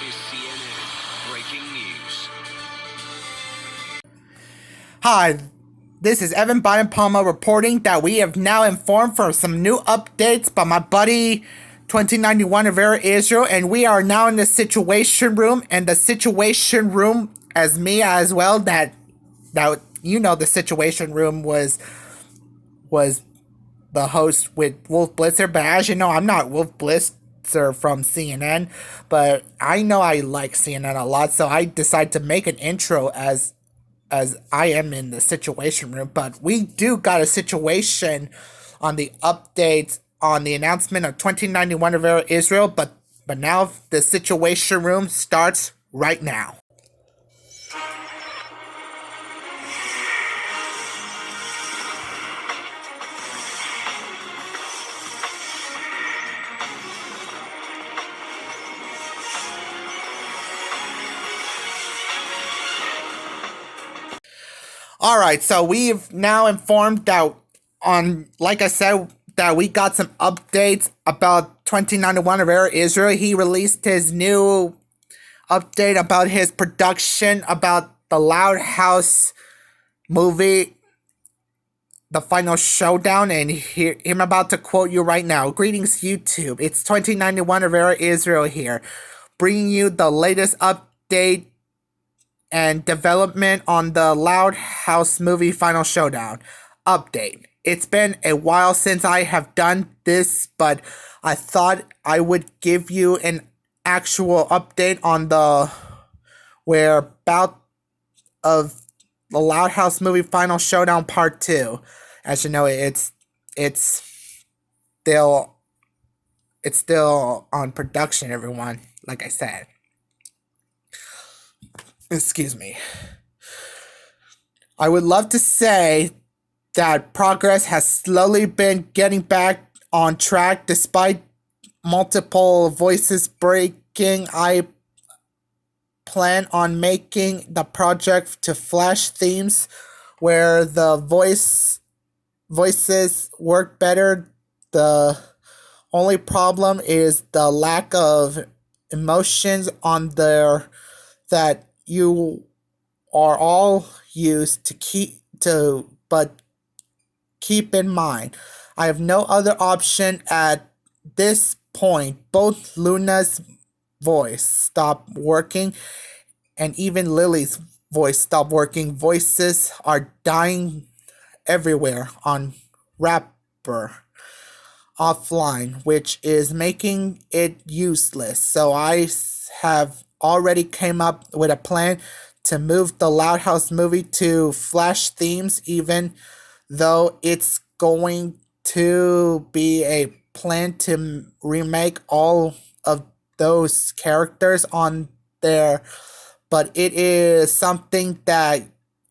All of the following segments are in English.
is CNN Breaking News. Hi, this is Evan Biden Palma reporting that we have now informed for some new updates by my buddy 2091 Rivera Israel, and we are now in the situation room, and the situation room as me as well, that the situation room was the host with Wolf Blitzer, but as you know, I'm not Wolf Blitzer from CNN, but I know I like CNN a lot, so I decided to make an intro as I am in the situation room. But we do got a situation on the updates on the announcement of 2091 Rivera Israel, but now the situation room starts right now. All right, so we've now informed that like I said, that we got some updates about 2091 Rivera Israel. He released his new update about his production about the Loud House movie, The Final Showdown, and I'm about to quote you right now. Greetings, YouTube. It's 2091 Rivera Israel here, bringing you the latest update and development on the Loud House movie Final Showdown. Update. It's been a while since I have done this, but I thought I would give you an actual update on the whereabouts of the Loud House movie Final Showdown Part 2. As you know, it's still on production, everyone, like I said. Excuse me. I would love to say that progress has slowly been getting back on track despite multiple voices breaking. I plan on making the project to flash themes where the voices work better. The only problem is the lack of emotions on there that you are all used to, but keep in mind, I have no other option at this point. Both Luna's voice stopped working, and even Lily's voice stopped working. Voices are dying everywhere on Rapper offline, which is making it useless. So I have already came up with a plan to move the Loud House movie to flash themes, even though it's going to be a plan to remake all of those characters on there. But it is something that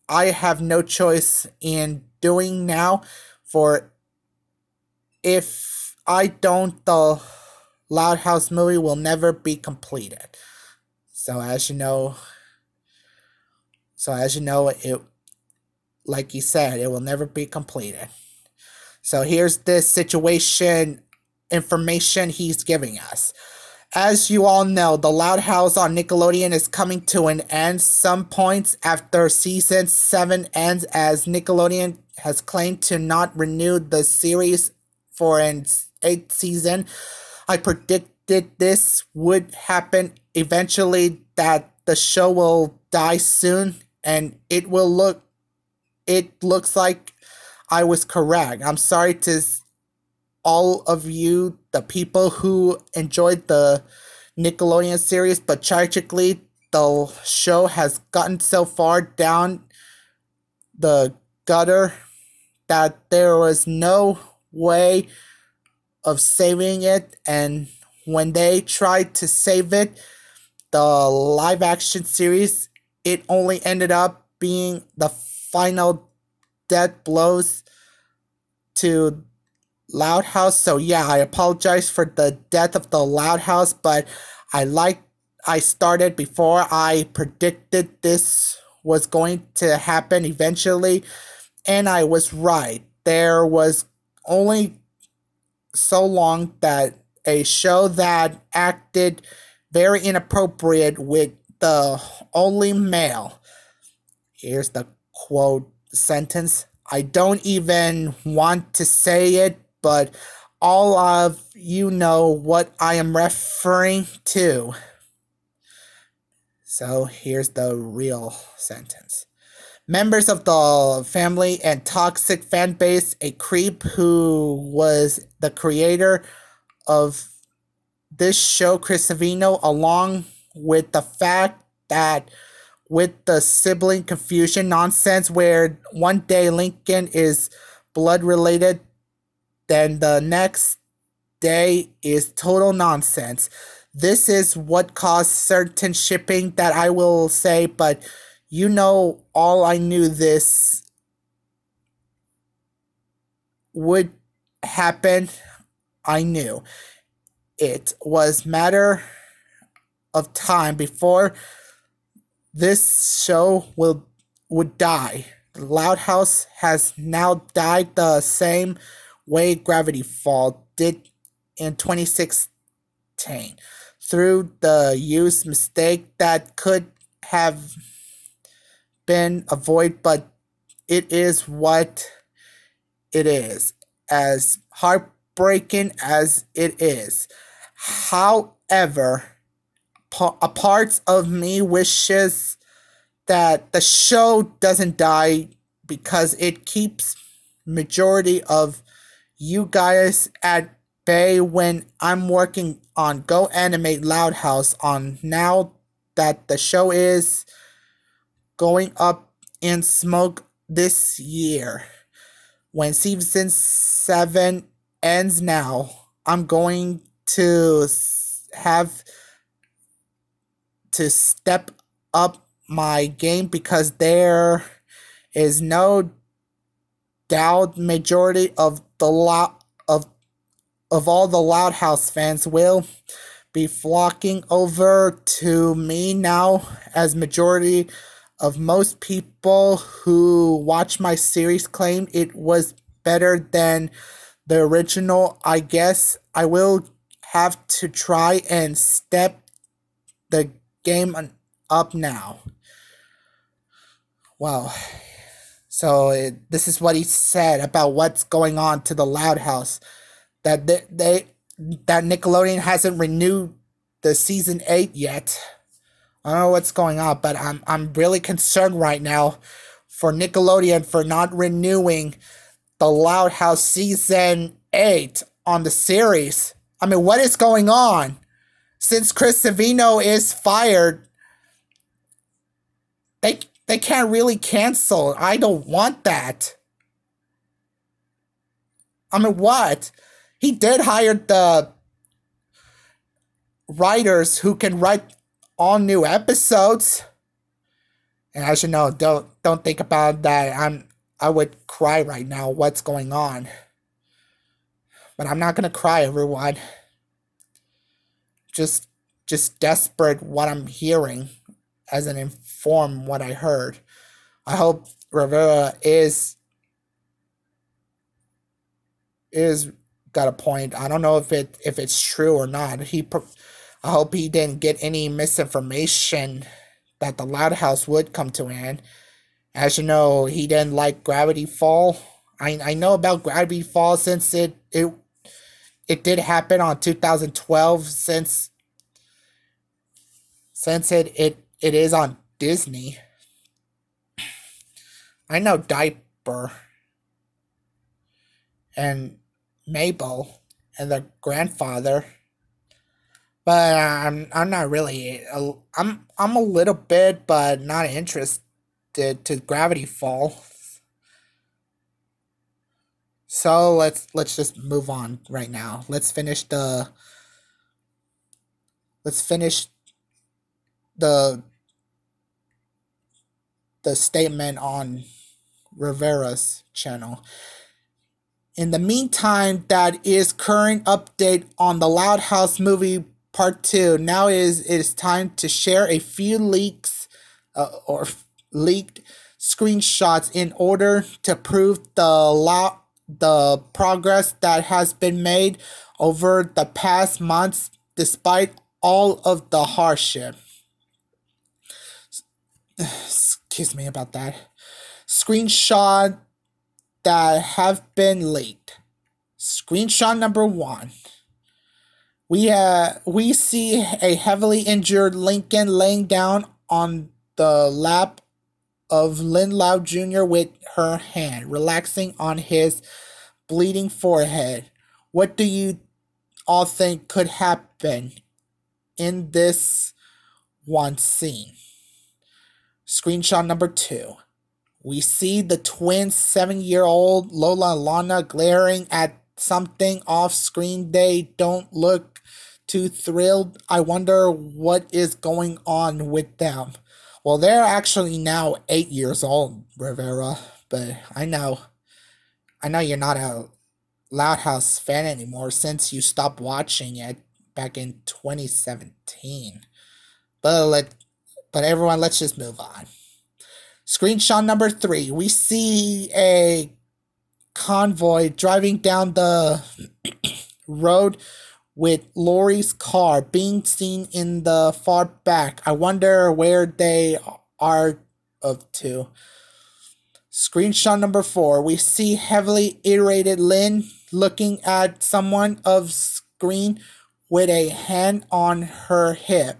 I have no choice in doing now, for if I don't, the Loud House movie will never be completed. So as you know, it, like he said, it will never be completed. So here's this situation information he's giving us. As you all know, the Loud House on Nickelodeon is coming to an end some points after season 7 ends, as Nickelodeon has claimed to not renew the series for an 8th season. I predicted this would happen eventually, that the show will die soon, and it looks like I was correct. I'm sorry to all of you, the people who enjoyed the Nickelodeon series, but tragically, the show has gotten so far down the gutter that there was no way of saving it, and when they tried to save it, the live action series, it only ended up being the final death blows to Loud House. So yeah, I apologize for the death of the Loud House, but I started before I predicted this was going to happen eventually, and I was right. There was only so long that a show that acted very inappropriate with the only male. Here's the quote sentence. I don't even want to say it, but all of you know what I am referring to. So here's the real sentence. Members of the family and toxic fan base, a creep who was the creator of this show, Chris Savino, along with the fact that with the sibling confusion nonsense where one day Lincoln is blood related, then the next day is total nonsense. This is what caused certain shipping that I will say, but you know, all I knew this would happen. I knew it was matter of time before this show would die. The Loud House has now died the same way Gravity Fall did in 2016 through the use mistake that could have been avoided, but it is what it is, as heartbreaking as it is. However, a part of me wishes that the show doesn't die because it keeps majority of you guys at bay when I'm working on Go Animate Loud House on now that the show is going up in smoke this year. When season 7 ends now, I'm going to have to step up my game because there is no doubt majority of all the Loud House fans will be flocking over to me now, as majority of most people who watch my series claim it was better than the original. I guess I will have to try and step the game up now. Well, so this is what he said about what's going on to the Loud House. That that Nickelodeon hasn't renewed the season 8 yet. I don't know what's going on, but I'm really concerned right now for Nickelodeon for not renewing the Loud House season 8 on the series. I mean, what is going on? Since Chris Savino is fired, they can't really cancel. I don't want that. I mean, what? He did hire the writers who can write all new episodes. And as you know, don't think about that. I would cry right now. What's going on? But I'm not gonna cry, everyone. Just desperate what I'm hearing as an inform what I heard. I hope Rivera is got a point. I don't know if it's true or not. I hope he didn't get any misinformation that the Loud House would come to an end. As you know, he didn't like Gravity Fall. I know about Gravity Fall since it did happen on 2012 since it is on Disney. I know Diaper and Mabel and the grandfather, but I'm not really. I'm a little bit, but not interested to Gravity Fall. So let's just move on right now. Let's finish the statement on Rivera's channel. In the meantime, that is current update on the Loud House movie part 2. Now it is time to share a few leaks or leaked screenshots in order to prove the progress that has been made over the past months despite all of the hardship. Excuse me about that. Screenshot that have been leaked. Screenshot number 1. We see a heavily injured Lincoln laying down on the lap of Lynn Loud Jr. with her hand relaxing on his bleeding forehead. What do you all think could happen in this one scene? Screenshot number 2. We see the twins, 7-year-old Lola and Lana, glaring at something off screen. They don't look too thrilled. I wonder what is going on with them. Well, they're actually now 8 years old, Rivera, but I know you're not a Loud House fan anymore since you stopped watching it back in 2017. But everyone, let's just move on. Screenshot number 3. We see a convoy driving down the road with Lori's car being seen in the far back. I wonder where they are up to. Screenshot number 4. We see heavily irritated Lynn looking at someone of screen with a hand on her hip.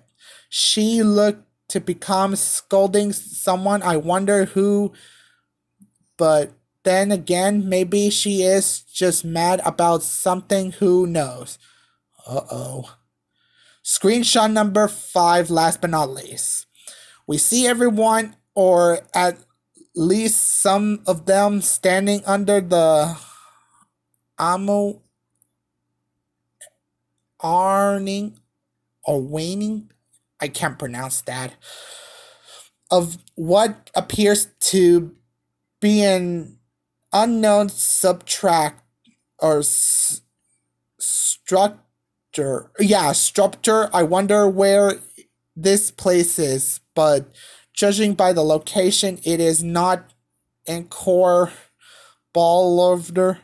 She looked to become scolding someone. I wonder who, but then again, maybe she is just mad about something. Who knows? Uh-oh. Screenshot number 5, last but not least. We see everyone, or at least some of them, standing under the awning or waning, I can't pronounce that, of what appears to be an unknown subtract or structure. Yeah, structure. I wonder where this place is, but judging by the location, it is not in core Boulevard.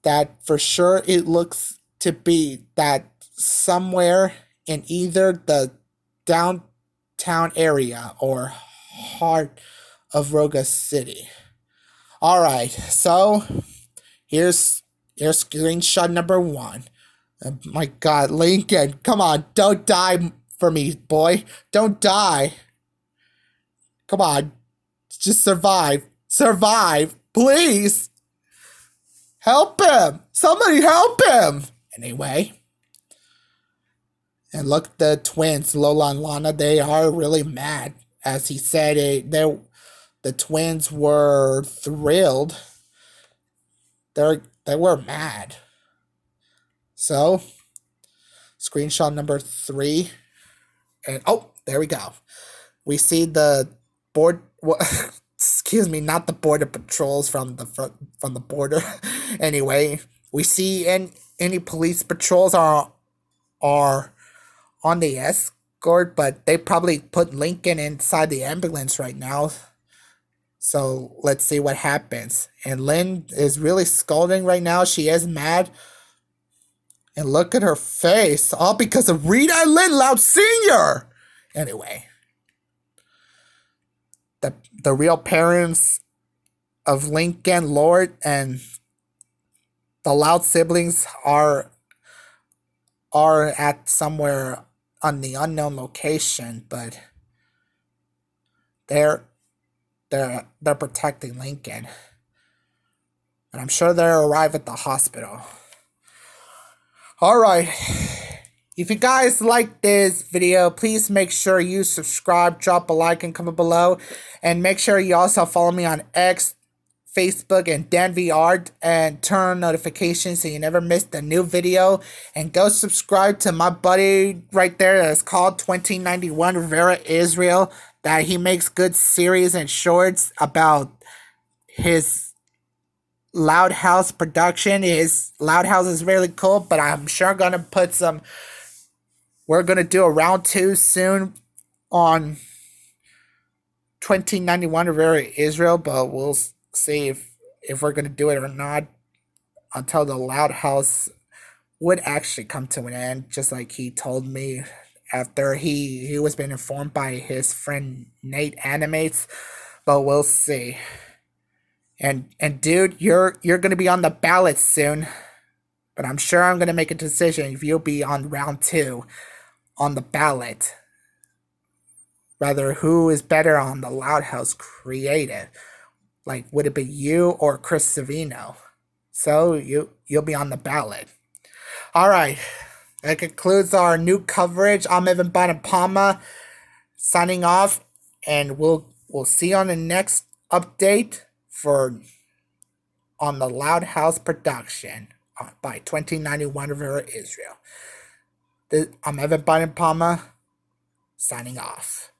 That for sure it looks to be that somewhere in either the downtown area or heart of Roga City. All right, so here's screenshot number 1. My God, Lincoln, come on, don't die for me, boy. Don't die. Come on, just survive. Survive, please. Help him. Somebody help him. Anyway. And look, the twins, Lola and Lana, they are really mad. As he said, the twins were thrilled. They were mad. So, screenshot number 3. And oh, there we go. We see the board. Well, excuse me, not the border patrols from the border. Anyway, we see any police patrols are on the escort, but they probably put Lincoln inside the ambulance right now. So let's see what happens. And Lynn is really scolding right now. She is mad. And look at her face. All because of Rita and Lynn Loud Sr. Anyway. The real parents of Lincoln, Lord, and the Loud siblings are at somewhere on the unknown location, but they're protecting Lincoln. And I'm sure they'll arrive at the hospital. Alright. If you guys like this video, please make sure you subscribe, drop a like, and comment below. And make sure you also follow me on X, Facebook, and DanVR, and turn on notifications so you never miss a new video. And go subscribe to my buddy right there that's called 2091 Rivera Israel, that he makes good series and shorts about his Loud House production. His Loud House is really cool, but I'm sure gonna put some. We're gonna do a round 2 soon on 2091 Rivera Israel, but we'll see if we're gonna do it or not until the Loud House would actually come to an end, just like he told me after he was being informed by his friend Nate Animates. But we'll see. And dude, you're gonna be on the ballot soon. But I'm sure I'm gonna make a decision if you'll be on round two on the ballot. Rather, who is better on the Loud House Creative? Like, would it be you or Chris Savino? So you'll be on the ballot. All right, that concludes our new coverage. I'm Evan Bonapama signing off, and we'll see you on the next update for on the Loud House production by 2091 River Israel. I'm Evan Bonapama signing off.